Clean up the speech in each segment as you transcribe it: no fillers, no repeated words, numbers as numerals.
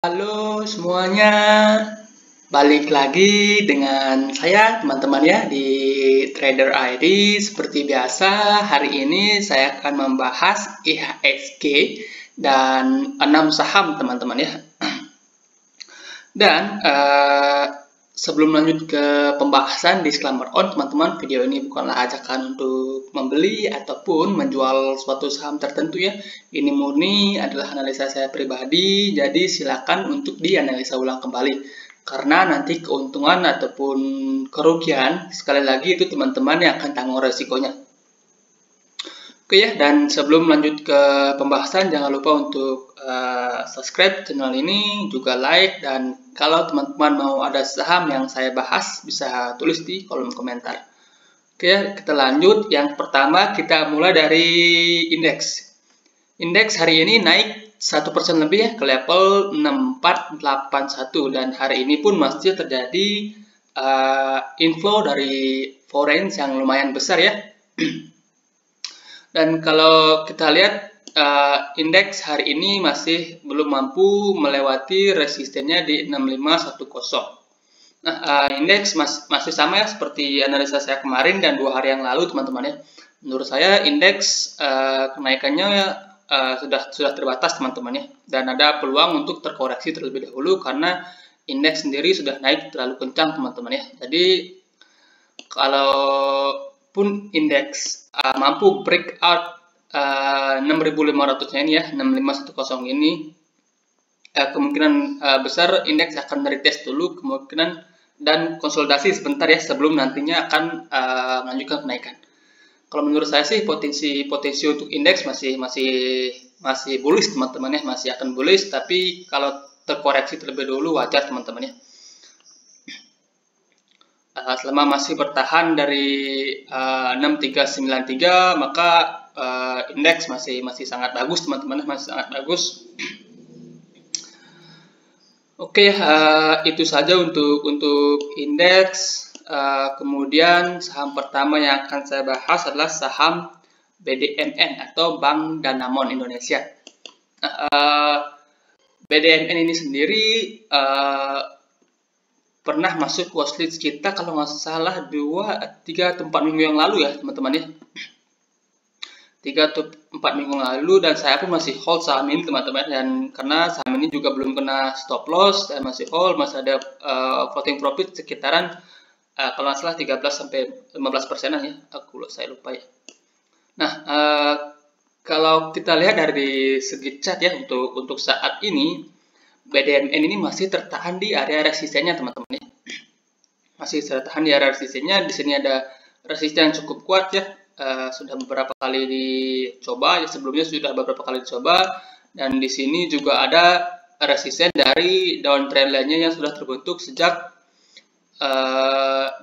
Halo semuanya, balik lagi dengan saya teman-teman ya di Trader ID. Seperti biasa, hari ini saya akan membahas IHSG dan 6 saham teman-teman ya. Dan sebelum lanjut ke pembahasan, disclaimer on teman-teman, video ini bukanlah ajakan untuk membeli ataupun menjual suatu saham tertentu ya. Ini murni adalah analisa saya pribadi, jadi silakan untuk dianalisa ulang kembali. Karena nanti keuntungan ataupun kerugian, sekali lagi itu teman-teman yang akan tanggung resikonya. Oke ya, dan sebelum lanjut ke pembahasan, jangan lupa untuk subscribe channel ini, juga like, dan kalau teman-teman mau ada saham yang saya bahas, bisa tulis di kolom komentar. Oke ya, kita lanjut. Yang pertama, kita mulai dari indeks. Indeks hari ini naik 1% lebih ya, ke level 6481, dan hari ini pun masih terjadi inflow dari foreign yang lumayan besar ya. Dan kalau kita lihat indeks hari ini masih belum mampu melewati resistennya di 6510. Nah, indeks masih sama ya seperti analisa saya kemarin dan 2 hari yang lalu teman-teman ya. Menurut saya indeks kenaikannya sudah terbatas teman-teman ya, dan ada peluang untuk terkoreksi terlebih dahulu karena indeks sendiri sudah naik terlalu kencang teman-teman ya. Jadi kalau pun indeks mampu breakout 6500-nya ini ya, 6510 ini, kemungkinan besar indeks akan retest dulu kemungkinan dan konsolidasi sebentar ya sebelum nantinya akan melanjutkan kenaikan. Kalau menurut saya sih potensi untuk indeks masih bullish teman-teman ya, masih akan bullish, tapi kalau terkoreksi terlebih dahulu wajar teman-teman ya. Selama masih bertahan dari 6393, maka indeks masih sangat bagus teman-teman, masih sangat bagus. Oke, itu saja untuk indeks. Kemudian saham pertama yang akan saya bahas adalah saham BDMN atau Bank Danamon Indonesia. BDMN ini sendiri pernah masuk watchlist kita kalau nggak salah 3 atau 4 minggu yang lalu ya teman-teman ya. 3 atau 4 minggu lalu, dan saya pun masih hold saham ini teman-teman, dan karena saham ini juga belum kena stop loss, saya masih hold, masih ada floating profit sekitaran kalau nggak salah 13-15%an ya, saya lupa ya. Nah, kalau kita lihat dari segi chart ya, untuk saat ini BDMN ini masih tertahan di area resistennya teman-teman ya. Masih tertahan di area resistennya. Di sini ada resisten yang cukup kuat ya. Sudah beberapa kali dicoba ya, sebelumnya sudah beberapa kali dicoba, dan di sini juga ada resisten dari downtrend lainnya yang sudah terbentuk sejak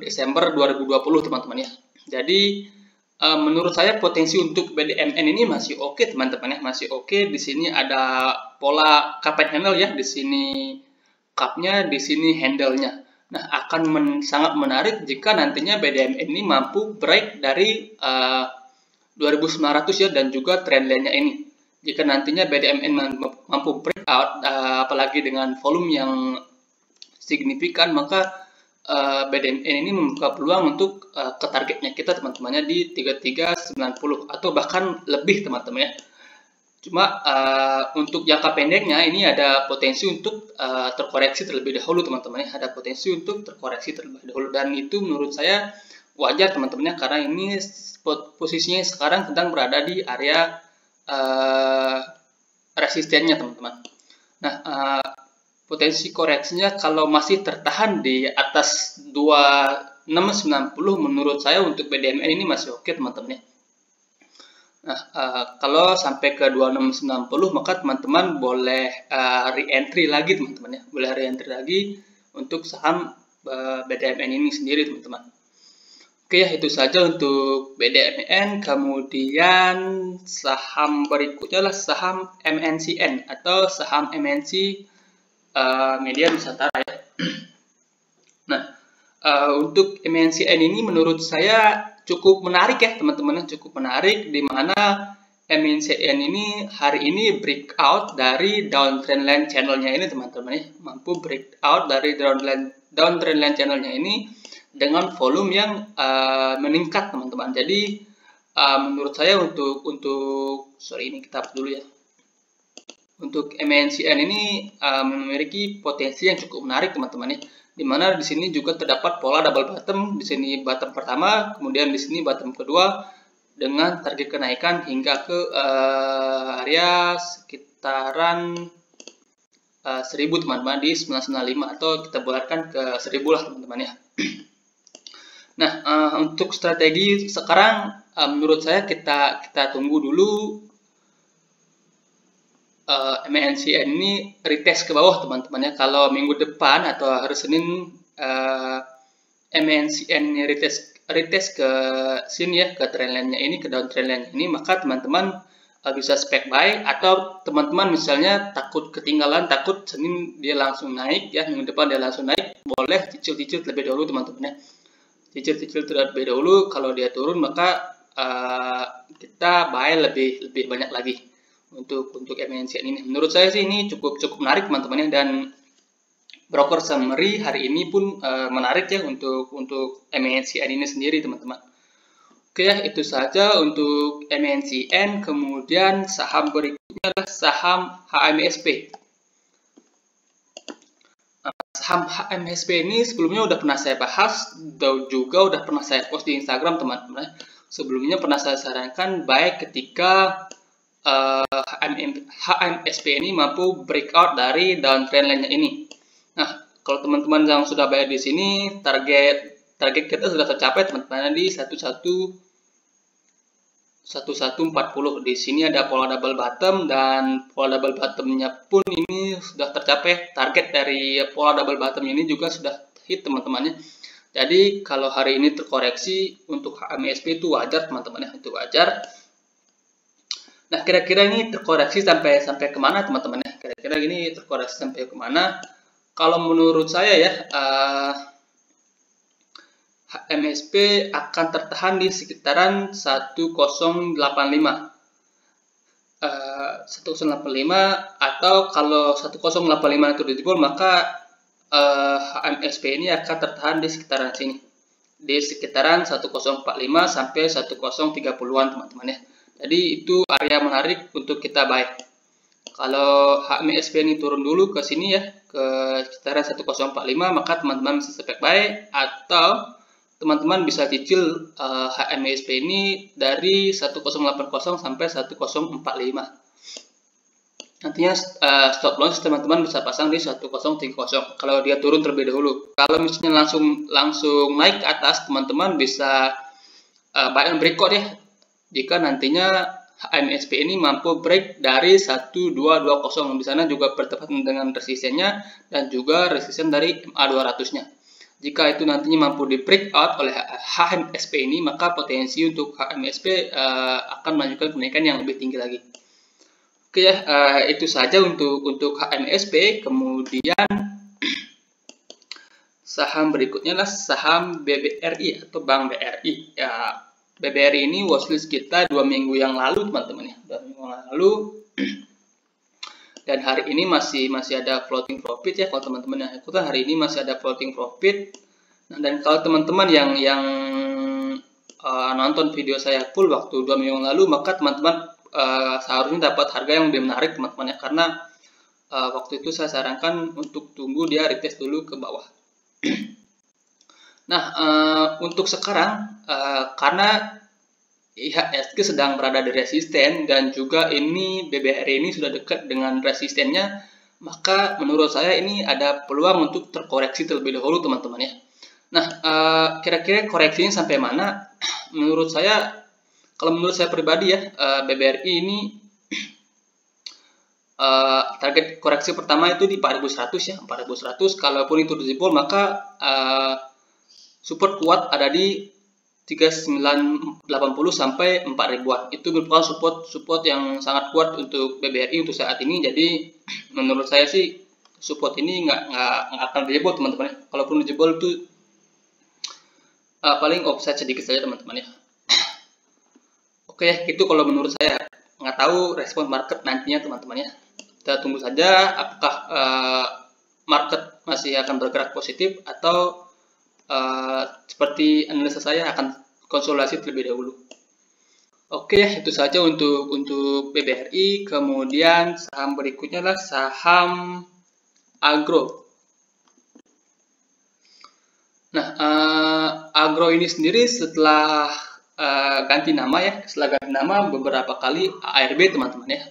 Desember 2020 teman-teman ya. Jadi menurut saya potensi untuk BDMN ini masih oke teman-teman ya, masih oke. Di sini ada pola cup and handle ya, di sini cupnya, di sini handle-nya. Nah, akan sangat menarik jika nantinya BDMN ini mampu break dari 2900 ya, dan juga trend line-nya ini. Jika nantinya BDMN mampu breakout, apalagi dengan volume yang signifikan, maka BDMN ini membuka peluang untuk ke targetnya kita teman-temannya di 3390 atau bahkan lebih teman-teman ya. Cuma untuk jangka pendeknya ini ada potensi untuk terkoreksi terlebih dahulu teman-teman ya. Ada potensi untuk terkoreksi terlebih dahulu, dan itu menurut saya wajar teman-teman ya, karena ini posisinya sekarang sedang berada di area resistennya teman-teman. Nah, potensi koreksinya kalau masih tertahan di atas 2690 menurut saya untuk BDMN ini masih oke teman-teman ya. Nah, kalau sampai ke 2690 maka teman-teman boleh re-entry lagi teman-teman ya. Boleh re-entry lagi untuk saham BDMN ini sendiri teman-teman. Oke ya, itu saja untuk BDMN. Kemudian saham berikutnya adalah saham MNCN atau saham MNC Media Nusantara ya. Nah, untuk MNCN ini menurut saya cukup menarik ya teman-teman, cukup menarik, di mana MNCN ini hari ini breakout dari downtrend line channelnya ini teman-teman ya, mampu breakout dari downtrend line channelnya ini dengan volume yang meningkat teman-teman. Jadi menurut saya untuk sorry ini kita hapus dulu ya. Untuk MNCN ini memiliki potensi yang cukup menarik teman-teman ya. Dimana di sini juga terdapat pola double bottom, di sini bottom pertama, kemudian di sini bottom kedua, dengan target kenaikan hingga ke area sekitaran 1000 teman-teman, di 995 atau kita bulatkan ke 1000 lah teman-teman ya. Nah, untuk strategi sekarang menurut saya kita tunggu dulu MNCN ini retest ke bawah teman-teman ya. Kalau minggu depan atau hari Senin MNCN retest ke sini ya, ke trendline-nya ini, ke downtrend line ini, maka teman-teman bisa spek buy, atau teman-teman misalnya takut ketinggalan, takut Senin dia langsung naik ya, minggu depan dia langsung naik, boleh cicil-cicil terlebih dahulu teman-teman ya. Cicil-cicil terlebih dahulu, kalau dia turun maka kita buy lebih banyak lagi untuk MNCN ini. Menurut saya sih ini cukup menarik teman-teman ya, dan broker summary hari ini pun menarik ya untuk MNCN ini sendiri teman-teman. Oke ya, itu saja untuk MNCN. Kemudian saham berikutnya adalah saham HMSP. Saham HMSP ini sebelumnya udah pernah saya bahas, dan juga udah pernah saya post di Instagram teman-teman. Sebelumnya pernah saya sarankan baik ketika HMSP ini mampu breakout dari downtrend line-nya ini. Nah, kalau teman-teman yang sudah bayar di sini, target kita sudah tercapai teman-teman di 1140. Di sini ada pola double bottom, dan pola double bottomnya pun ini sudah tercapai. Target dari pola double bottom ini juga sudah hit teman-temannya. Jadi kalau hari ini terkoreksi untuk HMSP itu wajar teman-teman ya, itu wajar. Nah, kira-kira ini terkoreksi sampai kemana teman-teman ya? Kira-kira ini terkoreksi sampai kemana? Kalau menurut saya ya, HMSP akan tertahan di sekitaran 1085. 1085, atau kalau 1085 itu dijebol, maka HMSP ini akan tertahan di sekitaran sini. Di sekitaran 1045 sampai 1030-an teman-teman ya. Jadi itu area menarik untuk kita buy. Kalau HMSP ini turun dulu ke sini ya, ke sekitaran 1045, maka teman-teman bisa spek buy, atau teman-teman bisa cicil HMSP ini dari 1080 sampai 1045. Nantinya stop loss teman-teman bisa pasang di 1030 kalau dia turun terlebih dahulu. Kalau misalnya langsung naik ke atas, teman-teman bisa buy and breakout ya, jika nantinya HMSP ini mampu break dari 1220. Di sana juga bertepatan dengan resistennya dan juga resisten dari MA200-nya. Jika itu nantinya mampu di breakout oleh HMSP ini, maka potensi untuk HMSP akan melanjutkan kenaikan yang lebih tinggi lagi. Oke ya, itu saja untuk HMSP. Kemudian saham berikutnya adalah saham BBRI atau Bank BRI ya. BBRI ini watchlist kita 2 minggu yang lalu teman-teman ya, 2 minggu yang lalu, dan hari ini masih ada floating profit ya. Kalau teman-teman yang ikutan, hari ini masih ada floating profit. Nah, dan kalau teman-teman yang nonton video saya full waktu 2 minggu yang lalu, maka teman-teman seharusnya dapat harga yang lebih menarik teman-teman ya, karena waktu itu saya sarankan untuk tunggu dia retest dulu ke bawah. Nah, untuk sekarang karena IHSG sedang berada di resisten, dan juga ini BBRI ini sudah dekat dengan resistennya, maka menurut saya ini ada peluang untuk terkoreksi terlebih dahulu teman-teman ya. Nah, kira-kira koreksinya sampai mana? Menurut saya, kalau menurut saya pribadi ya, BBRI ini target koreksi pertama itu di 4100 ya, 4100. Kalaupun itu dijebol, maka support kuat ada di 3980 sampai 4000-an. Itu merupakan support yang sangat kuat untuk BBRI untuk saat ini. Jadi menurut saya sih support ini nggak akan dijebol teman-teman. Kalaupun dijebol itu paling offset sedikit saja teman-teman ya. Oke, itu kalau menurut saya. nggak tahu respon market nantinya teman-teman ya. Kita tunggu saja apakah market masih akan bergerak positif atau seperti analisa saya akan konsolidasi terlebih dahulu. Oke, itu saja untuk BBRI. Kemudian saham berikutnya adalah saham agro. Nah, agro ini sendiri setelah ganti nama ya, setelah ganti nama beberapa kali ARB teman-teman ya.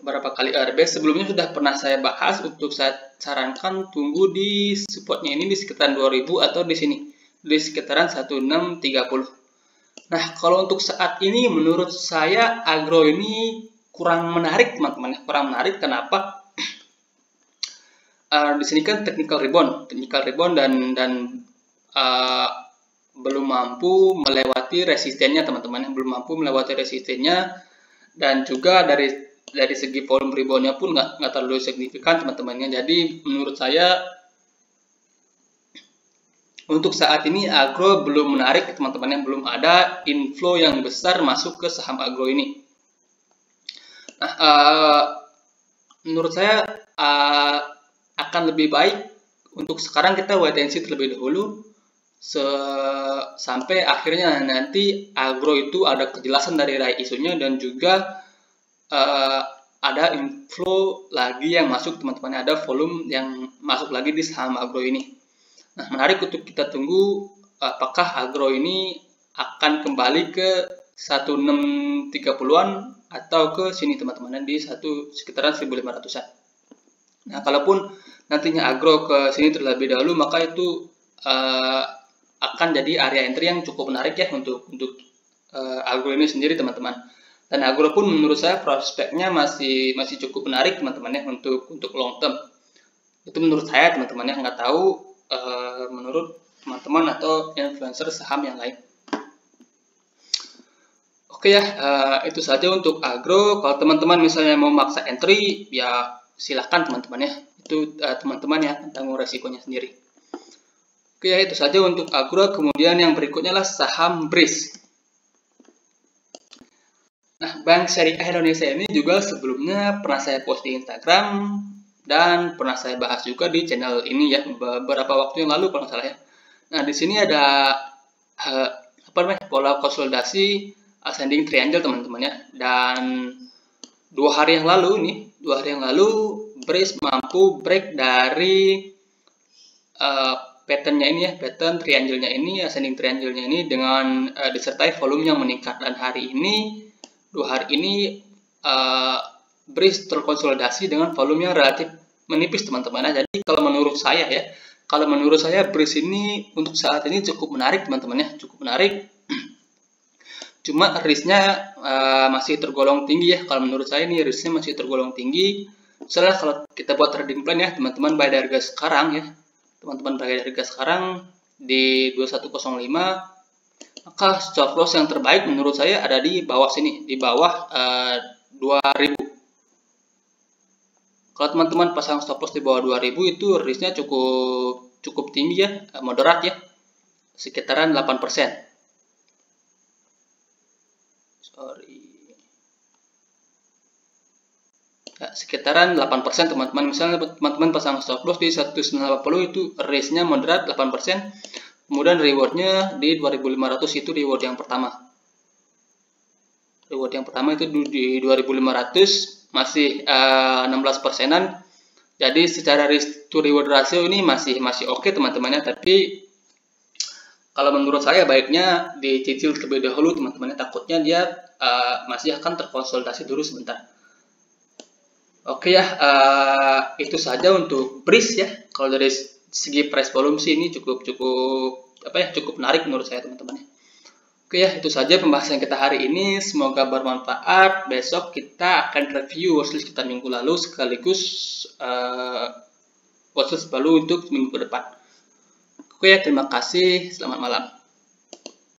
Beberapa kali ARB sebelumnya sudah pernah saya bahas, untuk saya sarankan tunggu di supportnya ini di sekitaran 2000 atau di sini di sekitaran 1630. Nah, kalau untuk saat ini menurut saya agro ini kurang menarik teman-teman, kurang menarik. Kenapa? Di sini kan technical rebound dan belum mampu melewati resistennya teman-teman, belum mampu melewati resistennya, dan juga dari segi volume reboundnya pun nggak terlalu signifikan teman-temannya. Jadi menurut saya untuk saat ini agro belum menarik teman-teman, yang belum ada inflow yang besar masuk ke saham agro ini. Nah, menurut saya akan lebih baik untuk sekarang kita wait and see terlebih dahulu sampai akhirnya nanti agro itu ada kejelasan dari isunya, dan juga ada inflow lagi yang masuk teman-teman, ada volume yang masuk lagi di saham agro ini. Nah, menarik untuk kita tunggu apakah agro ini akan kembali ke 1630-an atau ke sini teman-teman, di sekitaran 1500-an. Nah, kalaupun nantinya agro ke sini terlebih dahulu, maka itu akan jadi area entry yang cukup menarik ya untuk agro ini sendiri teman-teman. Dan agro pun menurut saya prospeknya masih cukup menarik teman-teman ya untuk long term. Itu menurut saya teman-teman ya, nggak tahu menurut teman-teman atau influencer saham yang lain. Oke ya, itu saja untuk agro. Kalau teman-teman misalnya mau maksa entry, ya silahkan teman-teman ya. Itu teman-teman ya tanggung resikonya sendiri. Oke ya, itu saja untuk agro. Kemudian yang berikutnya adalah saham BRIS. Nah, Bank Syariah Indonesia ini juga sebelumnya pernah saya post di Instagram dan pernah saya bahas juga di channel ini ya beberapa waktu yang lalu kalau nggak salah ya. Nah, di sini ada pola konsolidasi ascending triangle teman-teman ya. Dan 2 hari yang lalu BRIS mampu break dari patternnya ini ya, pattern triangle-nya ini, ascending triangle-nya ini, dengan disertai volume yang meningkat. Dan hari ini 2 hari ini BRIS terkonsolidasi dengan volume yang relatif menipis teman-teman. Jadi kalau menurut saya BRIS ini untuk saat ini cukup menarik teman-teman ya, cukup menarik. Cuma risknya masih tergolong tinggi ya. Kalau menurut saya ini risknya masih tergolong tinggi. Misalnya kalau kita buat trading plan ya teman-teman, buy dari harga sekarang ya, teman-teman buy dari harga sekarang di 2105, maka stop loss yang terbaik menurut saya ada di bawah sini, di bawah 2000. Kalau teman-teman pasang stop loss di bawah 2000 itu risknya cukup tinggi ya, moderat ya, sekitaran 8%. Ya, sekitaran 8% teman-teman. Misalnya teman-teman pasang stop loss di 1980 itu risknya moderat 8%. Kemudian rewardnya di 2500 itu reward yang pertama. Reward yang pertama itu di 2500 masih 16%-an. Jadi secara risk to reward ratio ini masih oke teman-temannya. Tapi kalau menurut saya baiknya dicicil terlebih dahulu teman-temannya. Takutnya dia masih akan terkonsolidasi dulu sebentar. Oke ya, itu saja untuk BRIS ya. Kalau dari segi price volume sih ini cukup menarik menurut saya teman-teman. Oke ya, itu saja pembahasan kita hari ini. Semoga bermanfaat. Besok kita akan review watchlist kita minggu lalu sekaligus watchlist baru untuk minggu ke depan. Oke ya, terima kasih. Selamat malam.